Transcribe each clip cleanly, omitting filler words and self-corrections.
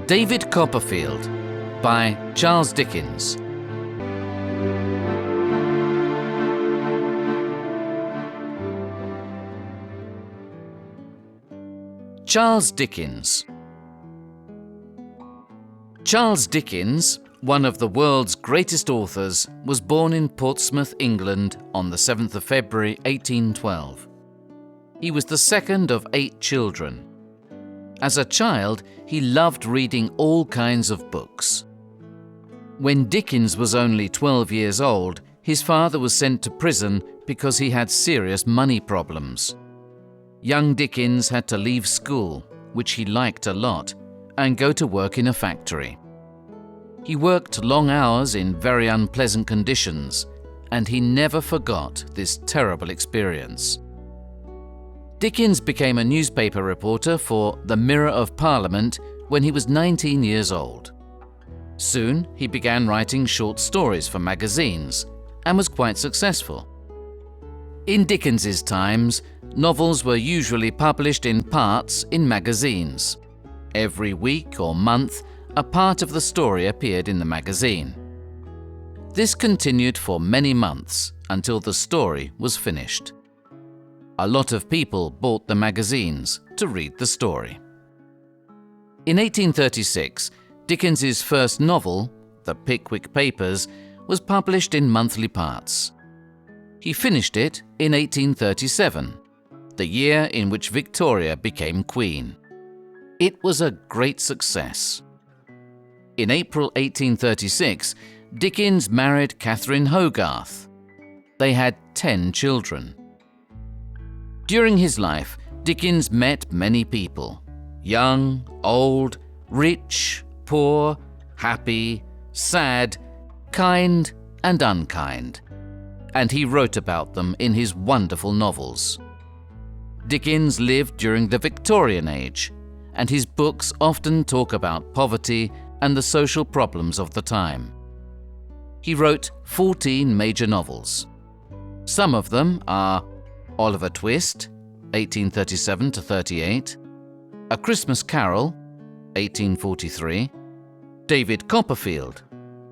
David Copperfield by Charles Dickens. Charles Dickens. Charles Dickens, one of the world's greatest authors, was born in Portsmouth, England on the 7th of February 1812. He was the second of 8 children. As a child, he loved reading all kinds of books. When Dickens was only 12 years old, his father was sent to prison because he had serious money problems. Young Dickens had to leave school, which he liked a lot, and go to work in a factory. He worked long hours in very unpleasant conditions, and he never forgot this terrible experience. Dickens became a newspaper reporter for the Mirror of Parliament when he was 19 years old. Soon, he began writing short stories for magazines and was quite successful. In Dickens's times, novels were usually published in parts in magazines. Every week or month, a part of the story appeared in the magazine. This continued for many months until the story was finished. A lot of people bought the magazines to read the story. In 1836, Dickens's first novel, The Pickwick Papers, was published in monthly parts. He finished it in 1837, the year in which Victoria became Queen. It was a great success. In April 1836, Dickens married Catherine Hogarth. They had 10 children. During his life, Dickens met many people: young, old, rich, poor, happy, sad, kind and unkind, and he wrote about them in his wonderful novels. Dickens lived during the Victorian age, and his books often talk about poverty and the social problems of the time. He wrote 14 major novels. Some of them are Oliver Twist, 1837-38, A Christmas Carol, 1843, David Copperfield,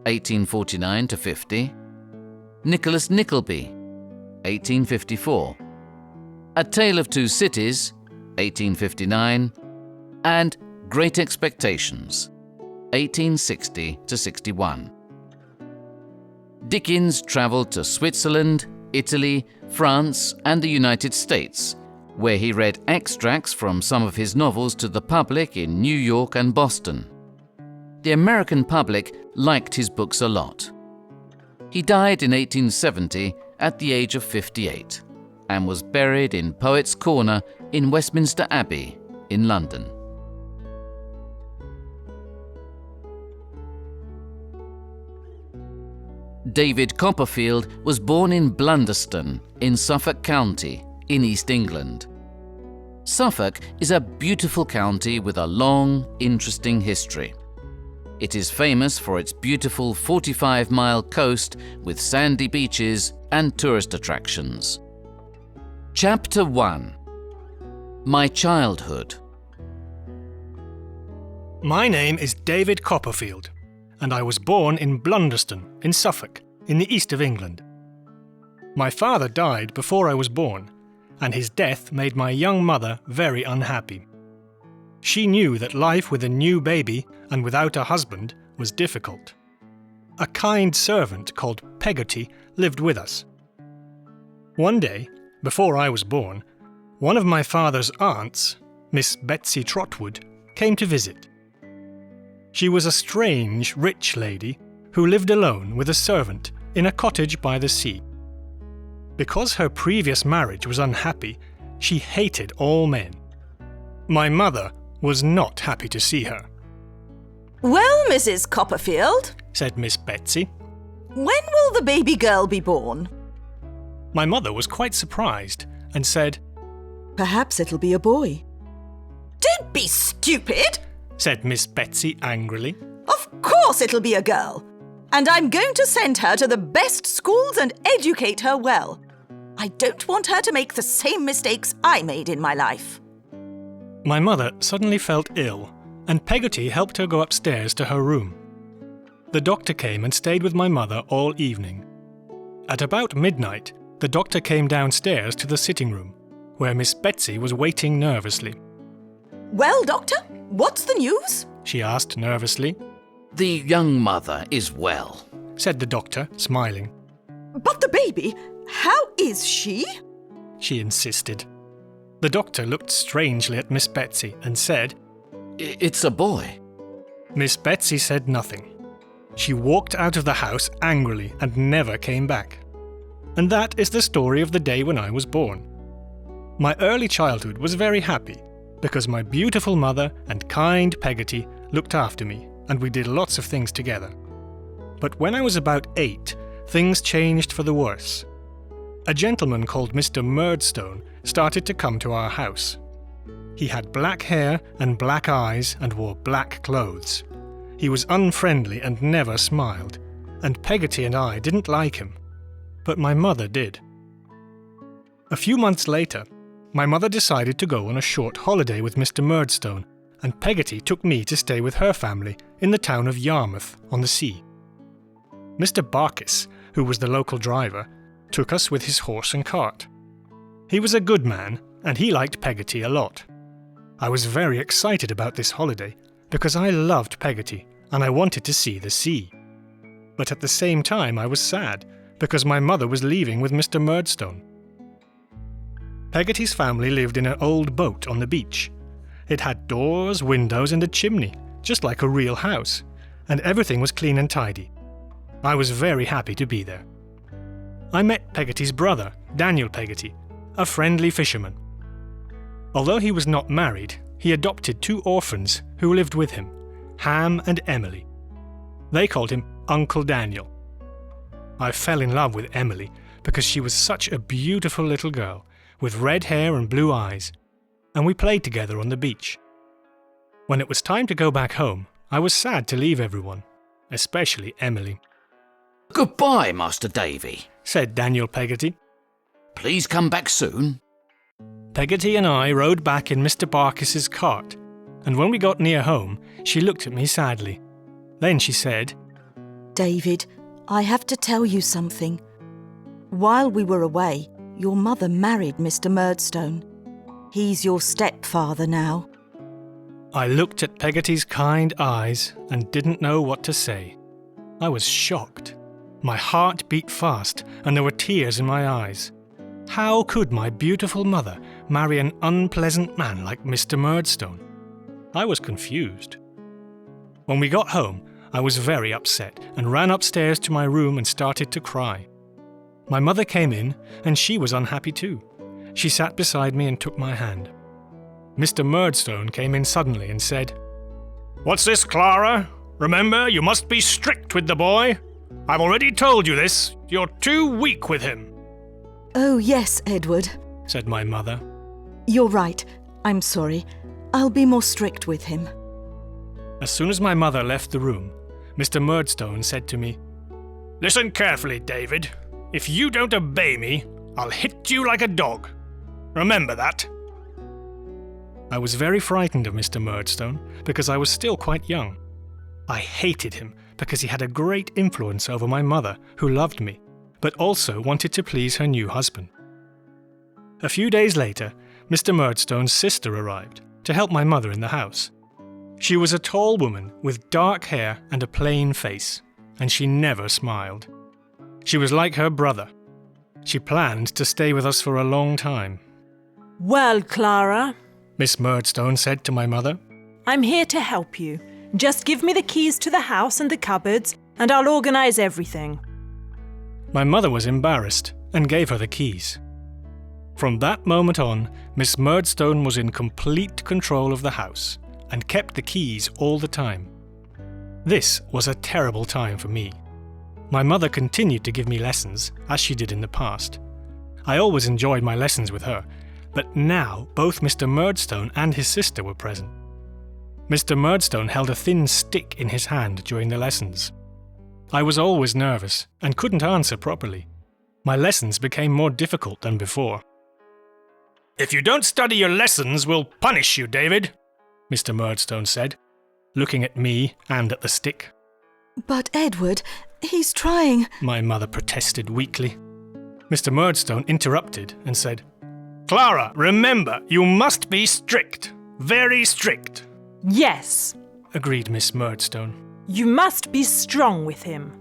1849-50, Nicholas Nickleby, 1854, A Tale of Two Cities, 1859, and Great Expectations, 1860-61. Dickens travelled to Switzerland, Italy, France, and the United States, where he read extracts from some of his novels to the public in New York and Boston. The American public liked his books a lot. He died in 1870 at the age of 58 and was buried in Poets' Corner in Westminster Abbey in London. David Copperfield was born in Blunderston in Suffolk County in East England. Suffolk is a beautiful county with a long, interesting history. It is famous for its beautiful 45-mile coast with sandy beaches and tourist attractions. Chapter 1. My Childhood. My name is David Copperfield, and I was born in Blunderston in Suffolk, in the east of England. My father died before I was born, and his death made my young mother very unhappy. She knew that life with a new baby and without a husband was difficult. A kind servant called Peggotty lived with us. One day, before I was born, one of my father's aunts, Miss Betsy Trotwood, came to visit. She was a strange, rich lady who lived alone with a servant in a cottage by the sea. Because her previous marriage was unhappy, she hated all men. My mother was not happy to see her. "Well, Mrs. Copperfield," said Miss Betsy. "when will the baby girl be born?" My mother was quite surprised and said, "Perhaps it'll be a boy." "Don't be stupid," said Miss Betsy angrily. "Of course it'll be a girl. And I'm going to send her to the best schools and educate her well. I don't want her to make the same mistakes I made in my life." My mother suddenly felt ill and Peggotty helped her go upstairs to her room. The doctor came and stayed with my mother all evening. At about midnight, the doctor came downstairs to the sitting room, where Miss Betsy was waiting nervously. Well, Doctor, what's the news? She asked nervously. The young mother is well, Said the doctor, smiling. But the baby, how is she? She insisted. The doctor looked strangely at Miss Betsy and said, It's a boy. Miss Betsy said nothing. She walked out of the house angrily and never came back. And that is the story of the day when I was born. My early childhood was very happy because my beautiful mother and kind Peggotty looked after me and we did lots of things together. But when I was about 8, things changed for the worse. A gentleman called Mr. Murdstone started to come to our house. He had black hair and black eyes and wore black clothes. He was unfriendly and never smiled, and Peggotty and I didn't like him. But my mother did. A few months later, my mother decided to go on a short holiday with Mr. Murdstone, and Peggotty took me to stay with her family in the town of Yarmouth on the sea. Mr. Barkis, who was the local driver, took us with his horse and cart. He was a good man, and he liked Peggotty a lot. I was very excited about this holiday because I loved Peggotty and I wanted to see the sea. But at the same time I was sad because my mother was leaving with Mr. Murdstone. Peggotty's family lived in an old boat on the beach. It had doors, windows and a chimney, just like a real house, and everything was clean and tidy. I was very happy to be there. I met Peggotty's brother, Daniel Peggotty, a friendly fisherman. Although he was not married, he adopted 2 orphans who lived with him, Ham and Emily. They called him Uncle Daniel. I fell in love with Emily because she was such a beautiful little girl with red hair and blue eyes, and we played together on the beach. When it was time to go back home, I was sad to leave everyone, especially Emily. Goodbye, Master Davy, Said Daniel Peggotty. Please come back soon. Peggotty and I rode back in Mr. Barkis's cart, and when we got near home, she looked at me sadly. Then she said, David, I have to tell you something. While we were away, your mother married Mr. Murdstone. He's your stepfather now. I looked at Peggotty's kind eyes and didn't know what to say. I was shocked. My heart beat fast and there were tears in my eyes. How could my beautiful mother marry an unpleasant man like Mr. Murdstone? I was confused. When we got home, I was very upset and ran upstairs to my room and started to cry. My mother came in and she was unhappy too. She sat beside me and took my hand. Mr. Murdstone came in suddenly and said, "What's this, Clara? Remember, you must be strict with the boy. I've already told you this. You're too weak with him." Oh, yes, Edward, said my mother. You're right. I'm sorry. I'll be more strict with him. As soon as my mother left the room, Mr. Murdstone said to me, "Listen carefully, David. If you don't obey me, I'll hit you like a dog. Remember that." I was very frightened of Mr. Murdstone because I was still quite young. I hated him because he had a great influence over my mother, who loved me, but also wanted to please her new husband. A few days later, Mr. Murdstone's sister arrived to help my mother in the house. She was a tall woman with dark hair and a plain face, and she never smiled. She was like her brother. She planned to stay with us for a long time. Well, Clara, Miss Murdstone said to my mother, I'm here to help you. Just give me the keys to the house and the cupboards, and I'll organise everything. My mother was embarrassed and gave her the keys. From that moment on, Miss Murdstone was in complete control of the house and kept the keys all the time. This was a terrible time for me. My mother continued to give me lessons, as she did in the past. I always enjoyed my lessons with her, but now both Mr. Murdstone and his sister were present. Mr. Murdstone held a thin stick in his hand during the lessons. I was always nervous and couldn't answer properly. My lessons became more difficult than before. "If you don't study your lessons, we'll punish you, David," Mr. Murdstone said, looking at me and at the stick. But Edward, he's trying. My mother protested weakly. Mr. Murdstone interrupted and said, "Clara, remember, you must be strict. Very strict," Yes, agreed Miss Murdstone. you must be strong with him.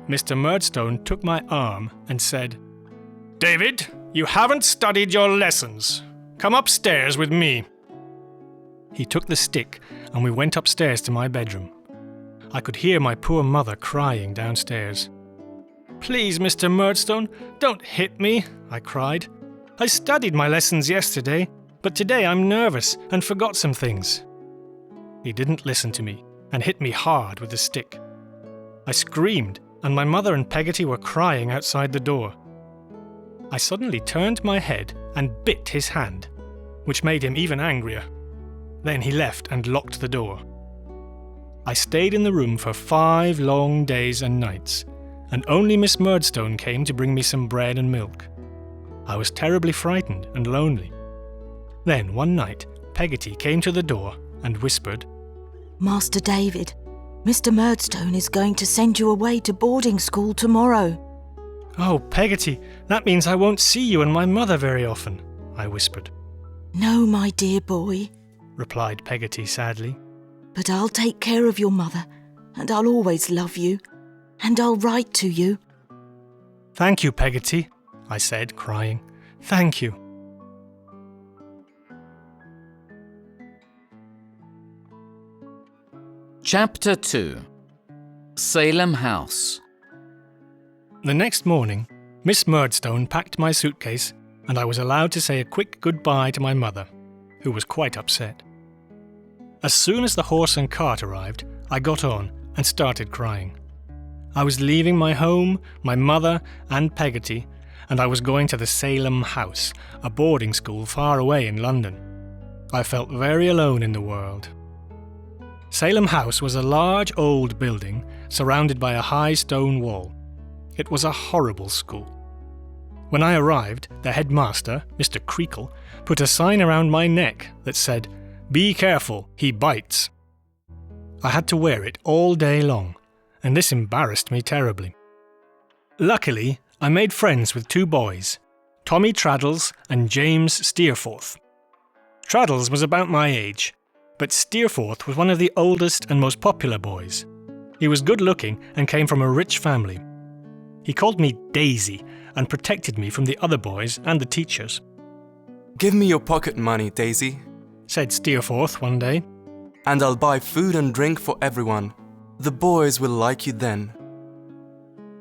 Mr. Murdstone took my arm and said, "David, you haven't studied your lessons. Come upstairs with me." He took the stick and we went upstairs to my bedroom. I could hear my poor mother crying downstairs. "Please, Mr. Murdstone, don't hit me," I cried. "I studied my lessons yesterday, but today I'm nervous and forgot some things." He didn't listen to me and hit me hard with the stick. I screamed, and my mother and Peggotty were crying outside the door. I suddenly turned my head and bit his hand, which made him even angrier. Then he left and locked the door. I stayed in the room for 5 long days and nights, and only Miss Murdstone came to bring me some bread and milk. I was terribly frightened and lonely. Then one night, Peggotty came to the door and whispered, Master David, Mr. Murdstone is going to send you away to boarding school tomorrow. "Oh, Peggotty, that means I won't see you and my mother very often," I whispered. No, my dear boy, Replied Peggotty sadly. but I'll take care of your mother, and I'll always love you, and I'll write to you. "Thank you, Peggotty," I said, crying. "Thank you." Chapter 2. Salem House. The next morning, Miss Murdstone packed my suitcase and I was allowed to say a quick goodbye to my mother, who was quite upset. As soon as the horse and cart arrived, I got on and started crying. I was leaving my home, my mother and Peggotty, and I was going to the Salem House, a boarding school far away in London. I felt very alone in the world. Salem House was a large old building surrounded by a high stone wall. It was a horrible school. When I arrived, the headmaster, Mr. Creakle, put a sign around my neck that said, "Be careful, he bites." I had to wear it all day long, and this embarrassed me terribly. Luckily, I made friends with 2 boys, Tommy Traddles and James Steerforth. Traddles was about my age, but Steerforth was one of the oldest and most popular boys. He was good-looking and came from a rich family. He called me Daisy and protected me from the other boys and the teachers. "Give me your pocket money, Daisy," Said Steerforth one day. "and I'll buy food and drink for everyone. The boys will like you then."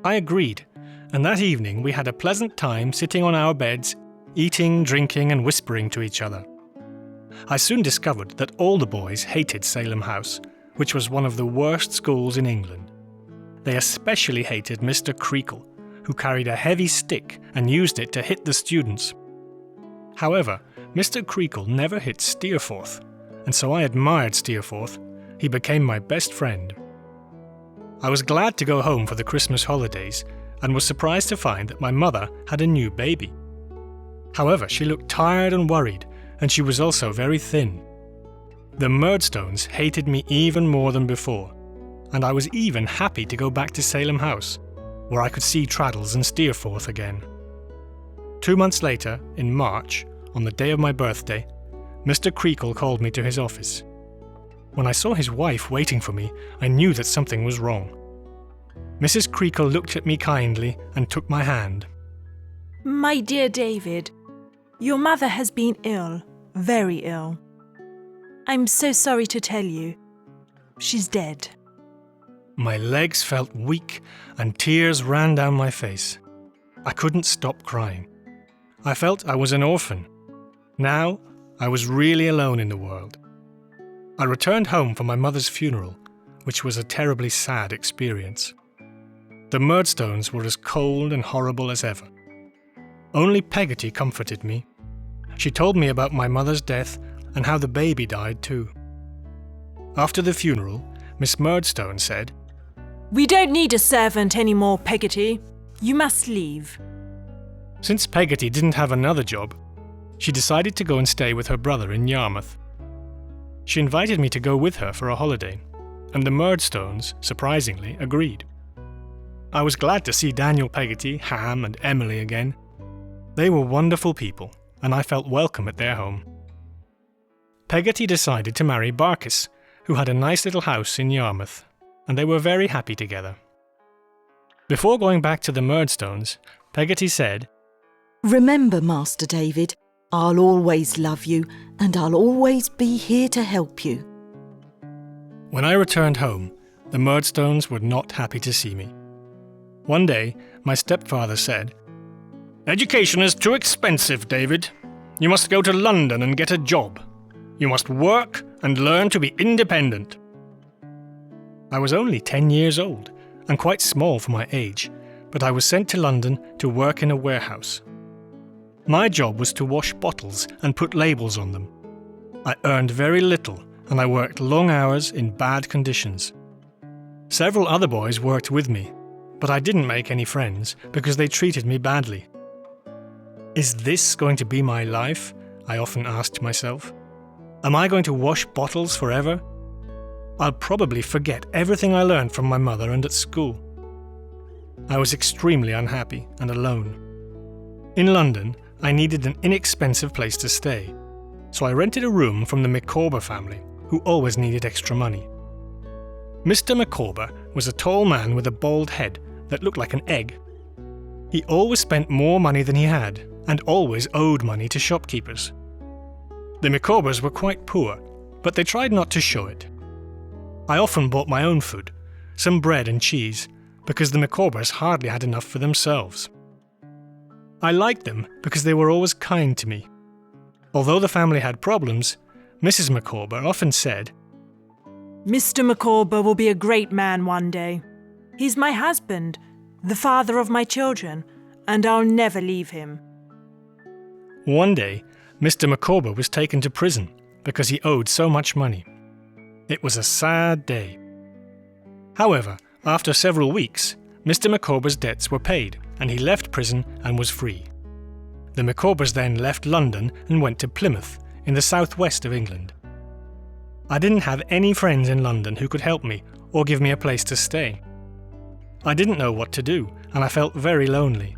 I agreed, and that evening we had a pleasant time sitting on our beds, eating, drinking and whispering to each other. I soon discovered that all the boys hated Salem House, which was one of the worst schools in England. They especially hated Mr. Creakle, who carried a heavy stick and used it to hit the students. However, Mr. Creakle never hit Steerforth, and so I admired Steerforth. He became my best friend. I was glad to go home for the Christmas holidays and was surprised to find that my mother had a new baby. However, she looked tired and worried, and she was also very thin. The Murdstones hated me even more than before, and I was even happy to go back to Salem House, where I could see Traddles and Steerforth again. 2 months later, in March, on the day of my birthday, Mr. Creakle called me to his office. When I saw his wife waiting for me, I knew that something was wrong. Mrs. Creakle looked at me kindly and took my hand. My dear David, your mother has been ill, very ill. I'm so sorry to tell you. She's dead. My legs felt weak and tears ran down my face. I couldn't stop crying. I felt I was an orphan. Now, I was really alone in the world. I returned home for my mother's funeral, which was a terribly sad experience. The Murdstones were as cold and horrible as ever. Only Peggotty comforted me. She told me about my mother's death and how the baby died too. After the funeral, Miss Murdstone said, We don't need a servant anymore, Peggotty. You must leave. Since Peggotty didn't have another job, she decided to go and stay with her brother in Yarmouth. She invited me to go with her for a holiday, and the Murdstones, surprisingly, agreed. I was glad to see Daniel, Peggotty, Ham, and Emily again. They were wonderful people, and I felt welcome at their home. Peggotty decided to marry Barkis, who had a nice little house in Yarmouth, and they were very happy together. Before going back to the Murdstones, Peggotty said, Remember, Master David, I'll always love you, and I'll always be here to help you. When I returned home, the Murdstones were not happy to see me. One day, my stepfather said, Education is too expensive, David. You must go to London and get a job. You must work and learn to be independent. I was only 10 years old and quite small for my age, but I was sent to London to work in a warehouse. My job was to wash bottles and put labels on them. I earned very little and I worked long hours in bad conditions. Several other boys worked with me, but I didn't make any friends because they treated me badly. Is this going to be my life? I often asked myself. Am I going to wash bottles forever? I'll probably forget everything I learned from my mother and at school. I was extremely unhappy and alone. In London, I needed an inexpensive place to stay, so I rented a room from the Micawber family, who always needed extra money. Mr. Micawber was a tall man with a bald head that looked like an egg. He always spent more money than he had, and always owed money to shopkeepers. The Micawbers were quite poor, but they tried not to show it. I often bought my own food, some bread and cheese, because the Micawbers hardly had enough for themselves. I liked them because they were always kind to me. Although the family had problems, Mrs. Micawber often said, Mr. Micawber will be a great man one day. He's my husband, the father of my children, and I'll never leave him. One day, Mr. Micawber was taken to prison because he owed so much money. It was a sad day. However, after several weeks, Mr. Micawber's debts were paid and he left prison and was free. The Micawbers then left London and went to Plymouth in the southwest of England. I didn't have any friends in London who could help me or give me a place to stay. I didn't know what to do and I felt very lonely.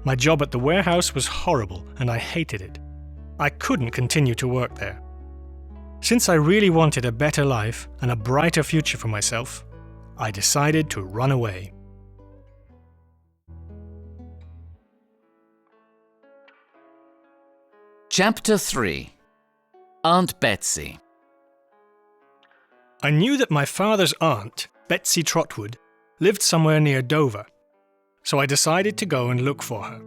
My job at the warehouse was horrible and I hated it. I couldn't continue to work there. Since I really wanted a better life and a brighter future for myself, I decided to run away. Chapter 3. Aunt Betsy. I knew that my father's aunt, Betsy Trotwood, lived somewhere near Dover, so I decided to go and look for her.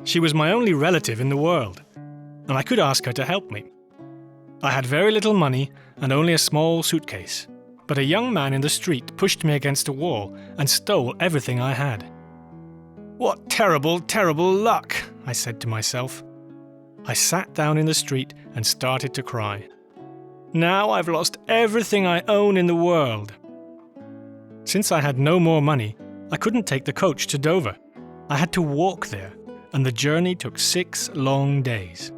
She was my only relative in the world, and I could ask her to help me. I had very little money and only a small suitcase, but a young man in the street pushed me against a wall and stole everything I had. What terrible, terrible luck, I said to myself. I sat down in the street and started to cry. Now I've lost everything I own in the world. Since I had no more money, I couldn't take the coach to Dover. I had to walk there, and the journey took 6 long days.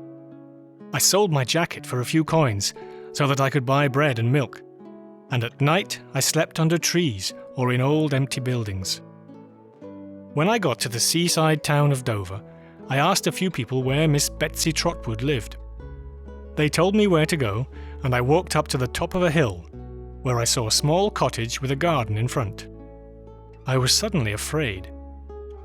I sold my jacket for a few coins so that I could buy bread and milk, and at night I slept under trees or in old empty buildings. When I got to the seaside town of Dover, I asked a few people where Miss Betsy Trotwood lived. They told me where to go, and I walked up to the top of a hill, where I saw a small cottage with a garden in front. I was suddenly afraid.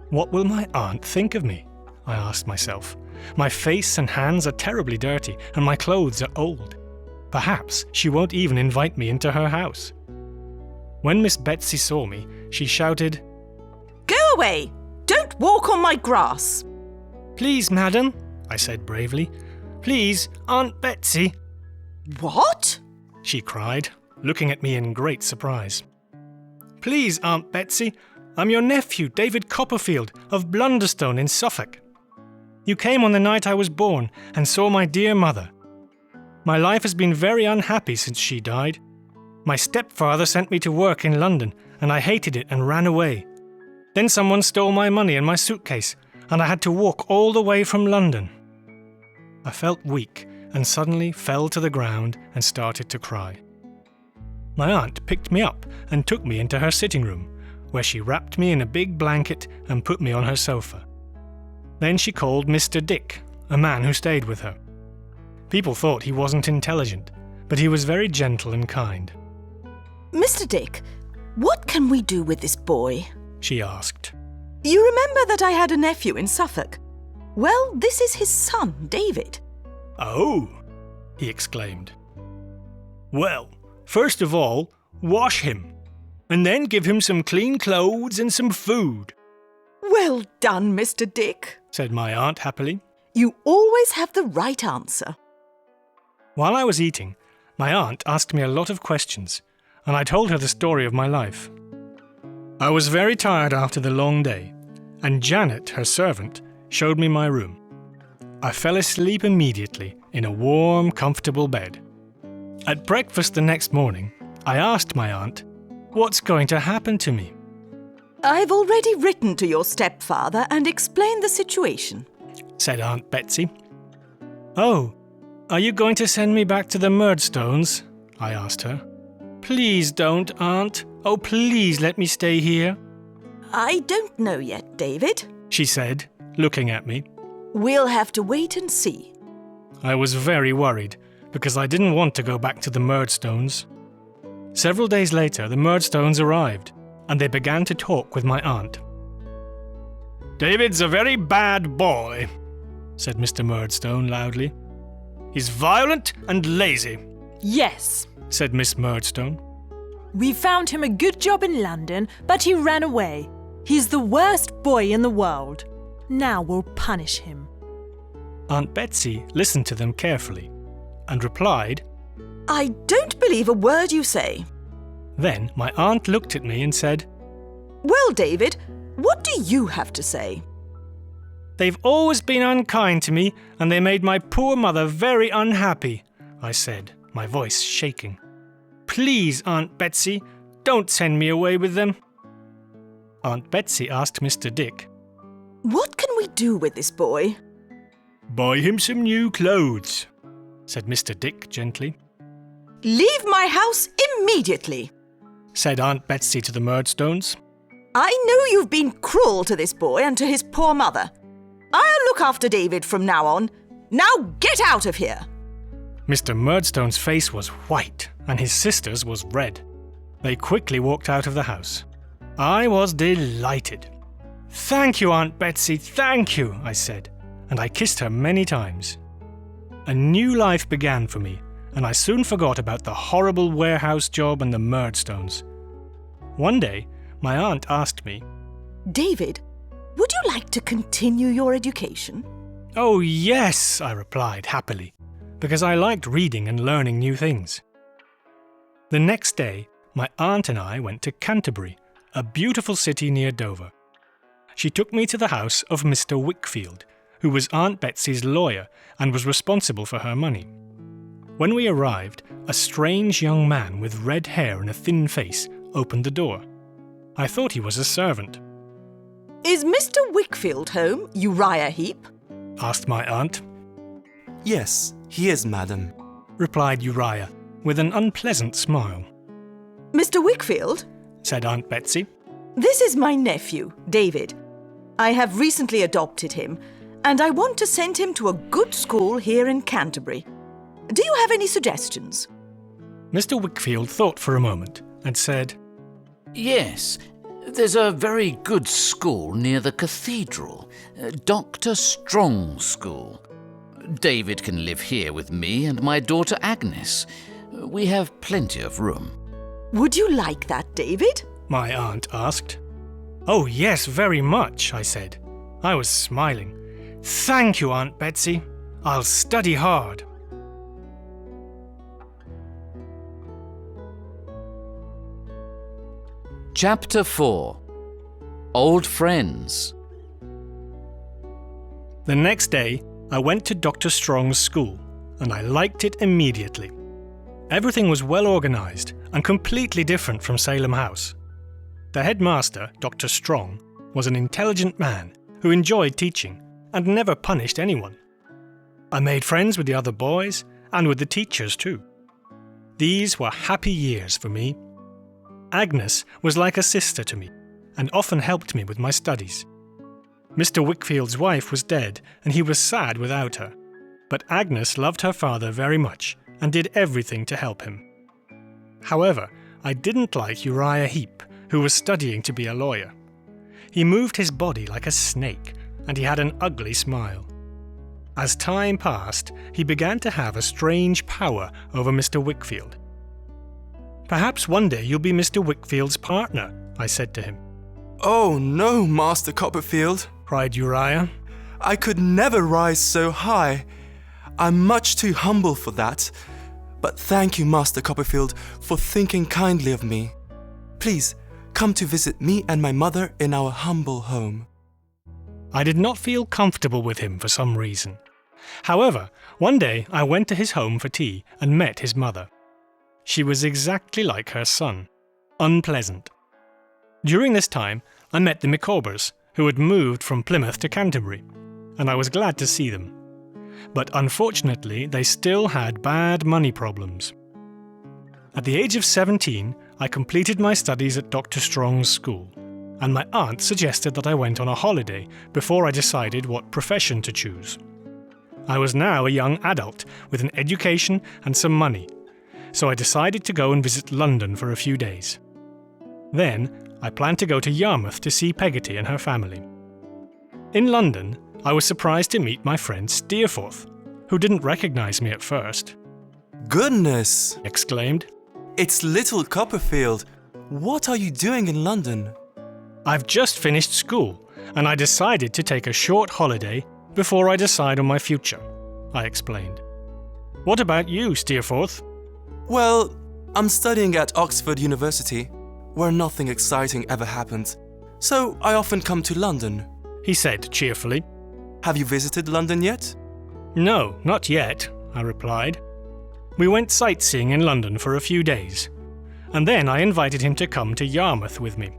What will my aunt think of me? I asked myself. My face and hands are terribly dirty, and my clothes are old. Perhaps she won't even invite me into her house. When Miss Betsy saw me, she shouted, Go away! Don't walk on my grass! Please, madam, I said bravely. Please, Aunt Betsy. What? She cried, looking at me in great surprise. Please, Aunt Betsy, I'm your nephew, David Copperfield, of Blunderstone in Suffolk. You came on the night I was born and saw my dear mother. My life has been very unhappy since she died. My stepfather sent me to work in London, and I hated it and ran away. Then someone stole my money and my suitcase, and I had to walk all the way from London. I felt weak and suddenly fell to the ground and started to cry. My aunt picked me up and took me into her sitting room, where she wrapped me in a big blanket and put me on her sofa. Then she called Mr. Dick, a man who stayed with her. People thought he wasn't intelligent, but he was very gentle and kind. Mr. Dick, what can we do with this boy? She asked. You remember that I had a nephew in Suffolk? Well, this is his son, David. Oh, he exclaimed. Well, first of all, wash him, and then give him some clean clothes and some food. Well done, Mr. Dick, said my aunt happily. You always have the right answer. While I was eating, my aunt asked me a lot of questions, and I told her the story of my life. I was very tired after the long day, and Janet, her servant, showed me my room. I fell asleep immediately in a warm, comfortable bed. At breakfast the next morning, I asked my aunt, "What's going to happen to me?" I've already written to your stepfather and explained the situation, said Aunt Betsy. Oh, are you going to send me back to the Murdstones? I asked her. Please don't, Aunt. Oh, please let me stay here. I don't know yet, David, she said, looking at me. We'll have to wait and see. I was very worried, because I didn't want to go back to the Murdstones. Several days later, the Murdstones arrived, and they began to talk with my aunt. David's a very bad boy, said Mr. Murdstone loudly. He's violent and lazy. Yes, said Miss Murdstone. We found him a good job in London, but he ran away. He's the worst boy in the world. Now we'll punish him. Aunt Betsy listened to them carefully and replied, I don't believe a word you say. Then my aunt looked at me and said, Well, David, what do you have to say? They've always been unkind to me, and they made my poor mother very unhappy, I said, my voice shaking. Please, Aunt Betsy, don't send me away with them. Aunt Betsy asked Mr. Dick, What can we do with this boy? Buy him some new clothes, said Mr. Dick gently. Leave my house immediately, said Aunt Betsy to the Murdstones. I know you've been cruel to this boy and to his poor mother. I'll look after David from now on. Now get out of here! Mr. Murdstone's face was white and his sister's was red. They quickly walked out of the house. I was delighted. Thank you, Aunt Betsy, thank you, I said, and I kissed her many times. A new life began for me, and I soon forgot about the horrible warehouse job and the Murdstones. One day, my aunt asked me, David, would you like to continue your education? Oh, yes, I replied happily, because I liked reading and learning new things. The next day, my aunt and I went to Canterbury, a beautiful city near Dover. She took me to the house of Mr. Wickfield, who was Aunt Betsy's lawyer and was responsible for her money. When we arrived, a strange young man with red hair and a thin face opened the door. I thought he was a servant. Is Mr. Wickfield home, Uriah Heep? Asked my aunt. Yes, he is, madam, Replied Uriah, with an unpleasant smile. Mr. Wickfield? Said Aunt Betsy. This is my nephew, David. I have recently adopted him, and I want to send him to a good school here in Canterbury. Do you have any suggestions? Mr. Wickfield thought for a moment and said, Yes, there's a very good school near the cathedral, Dr. Strong's school. David can live here with me and my daughter Agnes. We have plenty of room. Would you like that, David? My aunt asked. Oh, yes, very much, I said. I was smiling. Thank you, Aunt Betsy. I'll study hard. Chapter 4. Old Friends. The next day, I went to Dr. Strong's school, and I liked it immediately. Everything was well organized and completely different from Salem House. The headmaster, Dr. Strong, was an intelligent man who enjoyed teaching and never punished anyone. I made friends with the other boys and with the teachers too. These were happy years for me. Agnes was like a sister to me and often helped me with my studies. Mr. Wickfield's wife was dead and he was sad without her, but Agnes loved her father very much and did everything to help him. However, I didn't like Uriah Heep, who was studying to be a lawyer. He moved his body like a snake and he had an ugly smile. As time passed, he began to have a strange power over Mr. Wickfield. "Perhaps one day you'll be Mr. Wickfield's partner," I said to him. Oh no, Master Copperfield. Cried Uriah. I could never rise so high. I'm much too humble for that. But thank you, Master Copperfield, for thinking kindly of me. Please, come to visit me and my mother in our humble home. I did not feel comfortable with him for some reason. However, one day I went to his home for tea and met his mother. She was exactly like her son, unpleasant. During this time, I met the Micawbers, who had moved from Plymouth to Canterbury, and I was glad to see them. But unfortunately, they still had bad money problems. At the age of 17, I completed my studies at Dr. Strong's school, and my aunt suggested that I went on a holiday before I decided what profession to choose. I was now a young adult with an education and some money, so I decided to go and visit London for a few days. Then, I planned to go to Yarmouth to see Peggotty and her family. In London, I was surprised to meet my friend Steerforth, who didn't recognise me at first. Goodness! Exclaimed. It's little Copperfield. What are you doing in London? I've just finished school, and I decided to take a short holiday before I decide on my future, I explained. What about you, Steerforth? Well, I'm studying at Oxford University, where nothing exciting ever happens, so I often come to London, He said cheerfully. Have you visited London yet? No, not yet, I replied. We went sightseeing in London for a few days, and then I invited him to come to Yarmouth with me.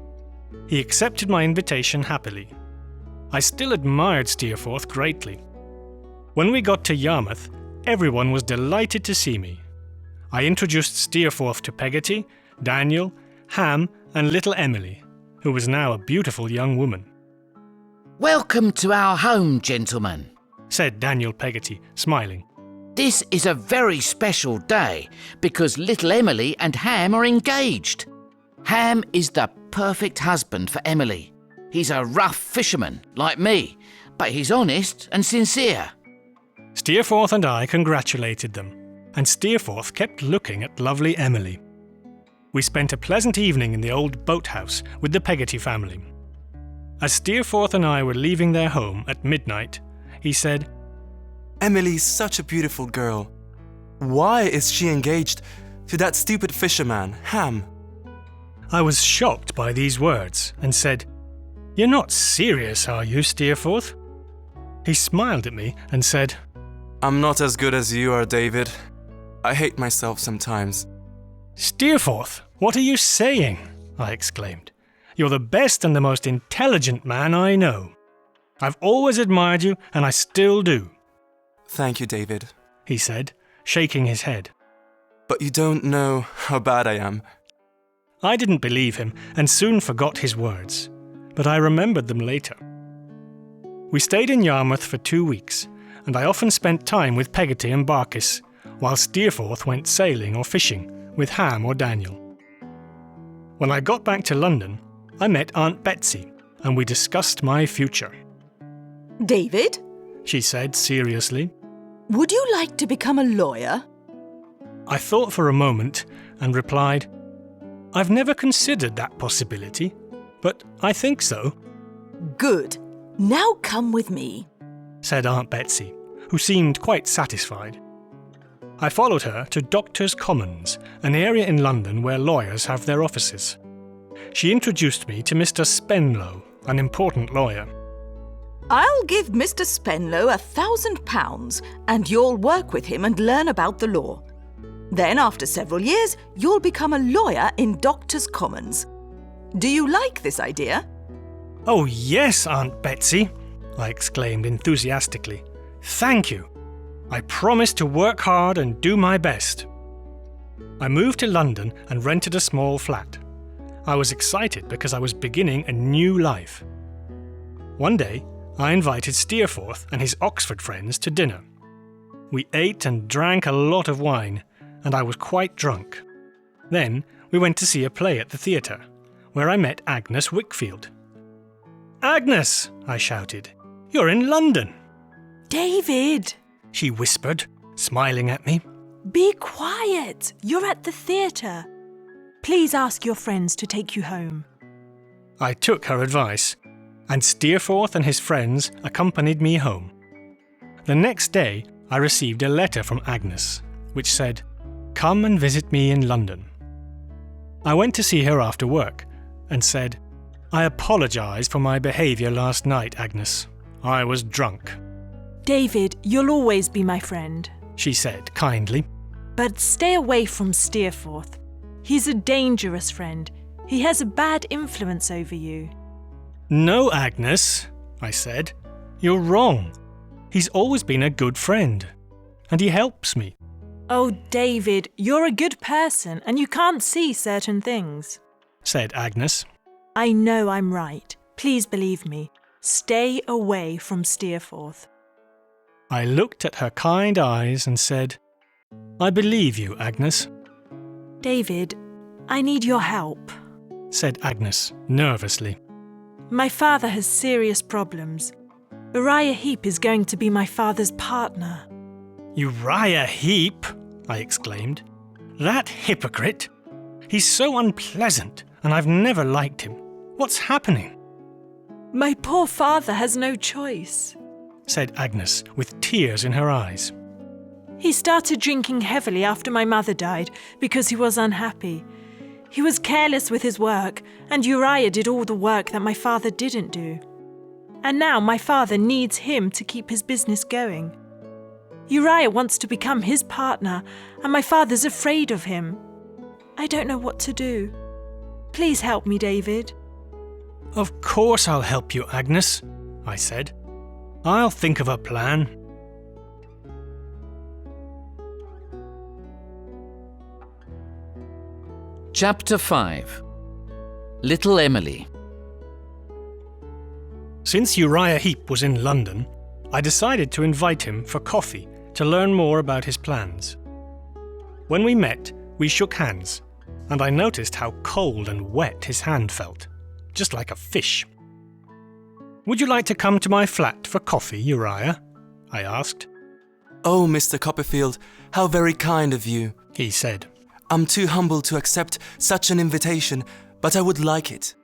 He accepted my invitation happily. I still admired Steerforth greatly. When we got to Yarmouth, everyone was delighted to see me. I introduced Steerforth to Peggotty, Daniel, Ham, and little Emily, who was now a beautiful young woman. Welcome to our home, gentlemen, Said Daniel Peggotty, smiling. This is a very special day because little Emily and Ham are engaged. Ham is the perfect husband for Emily. He's a rough fisherman, like me, but he's honest and sincere. Steerforth and I congratulated them, and Steerforth kept looking at lovely Emily. We spent a pleasant evening in the old boathouse with the Peggotty family. As Steerforth and I were leaving their home at midnight, he said, Emily's such a beautiful girl. Why is she engaged to that stupid fisherman, Ham? I was shocked by these words and said, You're not serious, are you, Steerforth? He smiled at me and said, I'm not as good as you are, David. I hate myself sometimes. Steerforth, what are you saying? I exclaimed. You're the best and the most intelligent man I know. I've always admired you, and I still do. Thank you, David, He said, shaking his head. but you don't know how bad I am. I didn't believe him and soon forgot his words, but I remembered them later. We stayed in Yarmouth for 2 weeks, and I often spent time with Peggotty and Barkis, while Steerforth went sailing or fishing with Ham or Daniel. When I got back to London, I met Aunt Betsy, and we discussed my future. David, She said seriously. would you like to become a lawyer? I thought for a moment and replied, I've never considered that possibility, but I think so, Good. Now come with me. said Aunt Betsy, who seemed quite satisfied. I followed her to Doctors' Commons, an area in London where lawyers have their offices. She introduced me to Mr. Spenlow, an important lawyer. I'll give Mr. Spenlow £1,000 and you'll work with him and learn about the law. Then, after several years, you'll become a lawyer in Doctors' Commons. Do you like this idea? Oh yes, Aunt Betsy, I exclaimed enthusiastically. Thank you. I promised to work hard and do my best. I moved to London and rented a small flat. I was excited because I was beginning a new life. One day, I invited Steerforth and his Oxford friends to dinner. We ate and drank a lot of wine, and I was quite drunk. Then we went to see a play at the theatre, where I met Agnes Wickfield. "Agnes!" I shouted. "You're in London!" David! She whispered, smiling at me. Be quiet! You're at the theatre. Please ask your friends to take you home. I took her advice, and Steerforth and his friends accompanied me home. The next day, I received a letter from Agnes, which said, "Come and visit me in London." I went to see her after work and said, "I apologise for my behaviour last night, Agnes. I was drunk." David, you'll always be my friend. She said kindly. But stay away from Steerforth. He's a dangerous friend. He has a bad influence over you. "No, Agnes," I said. "You're wrong. He's always been a good friend, and he helps me." Oh, David, you're a good person and you can't see certain things, said Agnes. I know I'm right. Please believe me. Stay away from Steerforth. I looked at her kind eyes and said, "I believe you, Agnes." David, I need your help, said Agnes nervously. My father has serious problems. Uriah Heep is going to be my father's partner. Uriah Heep, I exclaimed. That hypocrite. He's so unpleasant, and I've never liked him. What's happening? My poor father has no choice, said Agnes with tears in her eyes. He started drinking heavily after my mother died because he was unhappy. He was careless with his work, and Uriah did all the work that my father didn't do. And now my father needs him to keep his business going. Uriah wants to become his partner, and my father's afraid of him. I don't know what to do. Please help me, David. Of course I'll help you, Agnes, I said. I'll think of a plan. Chapter 5. Little Emily. Since Uriah Heep was in London, I decided to invite him for coffee to learn more about his plans. When we met, we shook hands, and I noticed how cold and wet his hand felt, just like a fish. Would you like to come to my flat for coffee, Uriah? I asked. Oh, Mr. Copperfield, how very kind of you, he said. I'm too humble to accept such an invitation, but I would like it.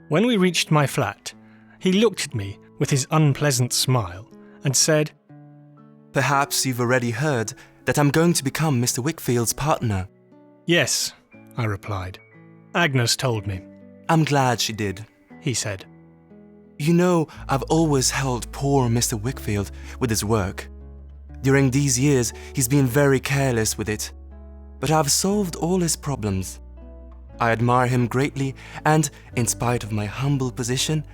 When we reached my flat, he looked at me with his unpleasant smile and said, Perhaps you've already heard that I'm going to become Mr. Wickfield's partner. Yes, I replied. Agnes told me. I'm glad she did, he said. You know, I've always held poor Mr. Wickfield with his work. During these years, he's been very careless with it. But I've solved all his problems. I admire him greatly, and, in spite of my humble position,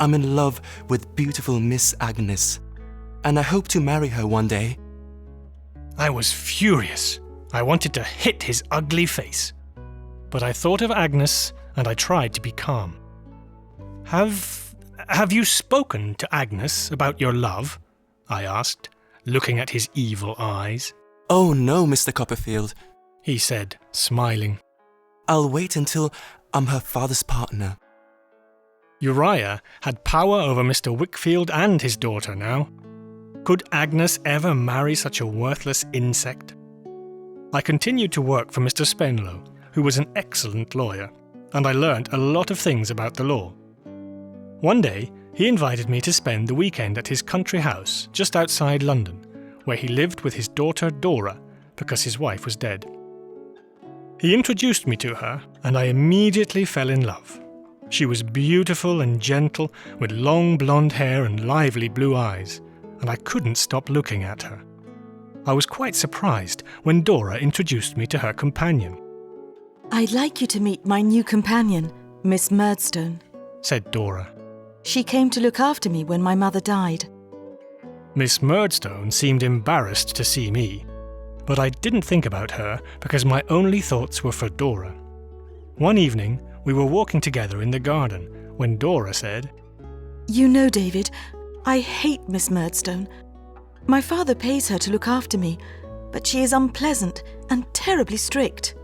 I'm in love with beautiful Miss Agnes, and I hope to marry her one day. I was furious. I wanted to hit his ugly face. But I thought of Agnes, and I tried to be calm. Have you spoken to Agnes about your love? I asked, looking at his evil eyes. Oh no, Mr. Copperfield, he said, smiling. I'll wait until I'm her father's partner. Uriah had power over Mr. Wickfield and his daughter now. Could Agnes ever marry such a worthless insect? I continued to work for Mr. Spenlow, who was an excellent lawyer, and I learnt a lot of things about the law. One day, he invited me to spend the weekend at his country house just outside London, where he lived with his daughter Dora, because his wife was dead. He introduced me to her, and I immediately fell in love. She was beautiful and gentle, with long blonde hair and lively blue eyes, and I couldn't stop looking at her. I was quite surprised when Dora introduced me to her companion. I'd like you to meet my new companion, Miss Murdstone, said Dora. She came to look after me when my mother died. Miss Murdstone seemed embarrassed to see me, but I didn't think about her because my only thoughts were for Dora. One evening, we were walking together in the garden when Dora said, You know, David, I hate Miss Murdstone. My father pays her to look after me, but she is unpleasant and terribly strict.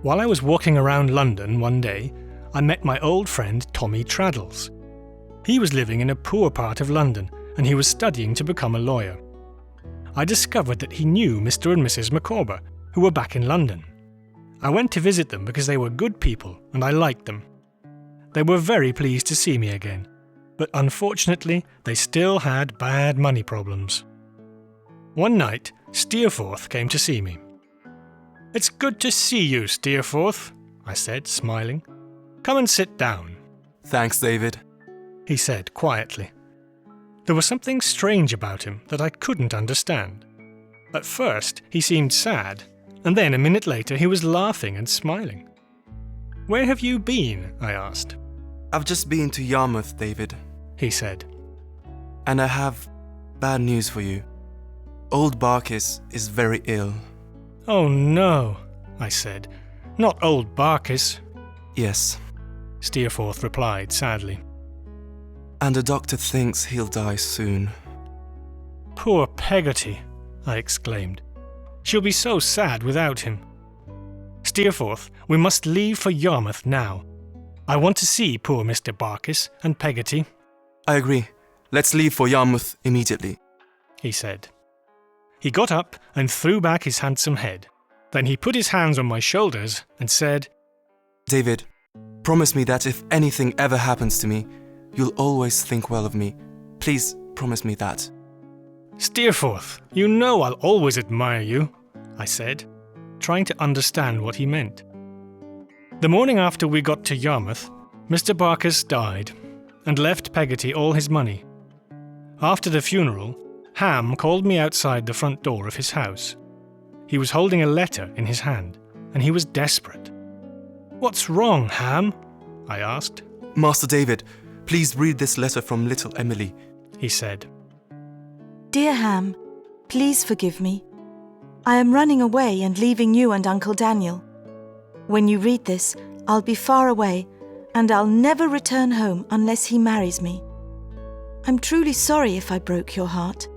While I was walking around London one day, I met my old friend Tommy Traddles. He was living in a poor part of London and he was studying to become a lawyer. I discovered that he knew Mr. and Mrs. Micawber, who were back in London. I went to visit them because they were good people and I liked them. They were very pleased to see me again, but unfortunately they still had bad money problems. One night, Steerforth came to see me. "It's good to see you, Steerforth," I said, smiling. "Come and sit down," Thanks, David. he said quietly. There was something strange about him that I couldn't understand. At first, he seemed sad, and then a minute later he was laughing and smiling. "Where have you been?" I asked. I've just been to Yarmouth, David, He said. and I have bad news for you. Old Barkis is very ill. "Oh no," I said. "Not old Barkis," Yes, Steerforth replied sadly. and the doctor thinks he'll die soon. "Poor Peggotty," I exclaimed. "She'll be so sad without him. Steerforth, we must leave for Yarmouth now. I want to see poor Mr. Barkis and Peggotty," I agree. Let's leave for Yarmouth immediately. he said. He got up and threw back his handsome head. Then he put his hands on my shoulders and said, David, promise me that if anything ever happens to me, you'll always think well of me. Please promise me that. "Steerforth, you know I'll always admire you," I said, trying to understand what he meant. The morning after we got to Yarmouth, Mr. Barkis died and left Peggotty all his money. After the funeral, Ham called me outside the front door of his house. He was holding a letter in his hand, and he was desperate. "What's wrong, Ham?" I asked. Master David, please read this letter from little Emily. He said. Dear Ham, please forgive me. I am running away and leaving you and Uncle Daniel. When you read this, I'll be far away, and I'll never return home unless he marries me. I'm truly sorry if I broke your heart.